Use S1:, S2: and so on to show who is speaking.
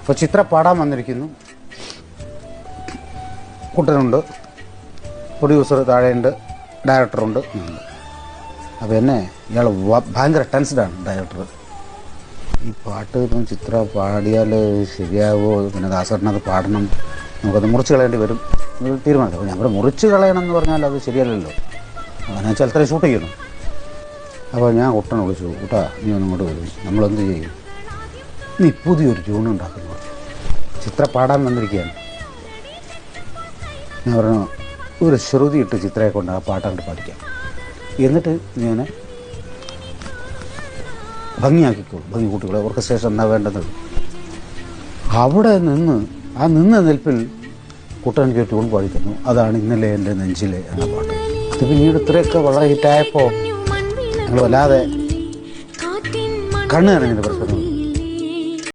S1: അപ്പോൾ ചിത്ര പാടാൻ വന്നിരിക്കുന്നു. കുട്ടനുണ്ട്, പ്രൊഡ്യൂസർ താഴെയുണ്ട്, ഡയറക്ടറുണ്ട്. അപ്പോൾ എന്നെ ഇയാൾ ഭയങ്കര ടെൻസ്ഡാണ് ഡയറക്ടർ. ഈ പാട്ട് ചിത്ര പാടിയാൽ ശരിയാവോ, പിന്നെ ദാസേട്ടനത് പാടണം, നമുക്കത് മുറിച്ച് കളയേണ്ടി വരും തീരുമാനിച്ചു. അപ്പോൾ ഞാൻ മുറിച്ച് കളയണം എന്ന് പറഞ്ഞാൽ അത് ശരിയല്ലല്ലോ, അങ്ങനെ വെച്ചാൽ അത്രയും ഷൂട്ട് ചെയ്യണം. അപ്പോൾ ഞാൻ കുട്ടനെ വിളിച്ചു, കുട്ടാ നീ ഒന്നും ഇങ്ങോട്ട് വരും, നമ്മളെന്ത് ചെയ്യും, നീ പുതിയൊരു ട്യൂൺ ഉണ്ടാക്കുന്നു, ചിത്ര പാടാൻ വന്നിരിക്കുകയാണ്. ഞാൻ പറഞ്ഞു ഒരു ശ്രുതി ഇട്ട് ചിത്രയെ കൊണ്ട് ആ പാട്ടാണ്ട് പാടിക്കാം, എന്നിട്ട് ഞാൻ ഭംഗിയാക്കിക്കോളൂ, ഭംഗി കൂട്ടിക്കോളൂ, ഓർക്കസ്ട്രേഷൻ എന്താ വേണ്ടത്. അവിടെ നിന്ന നിൽപ്പിൽ കുട്ടൻ എനിക്ക് ട്യൂൺ പാടി തന്നു. അതാണ് ഇന്നലെ എൻ്റെ നെഞ്ചിലെ എന്ന പാട്ട്. അത് പിന്നീട് ഇത്രയൊക്കെ വളരെ ഹിറ്റായപ്പോൾ ഞങ്ങൾ വല്ലാതെ കണ്ണ് നനഞ്ഞിട്ട്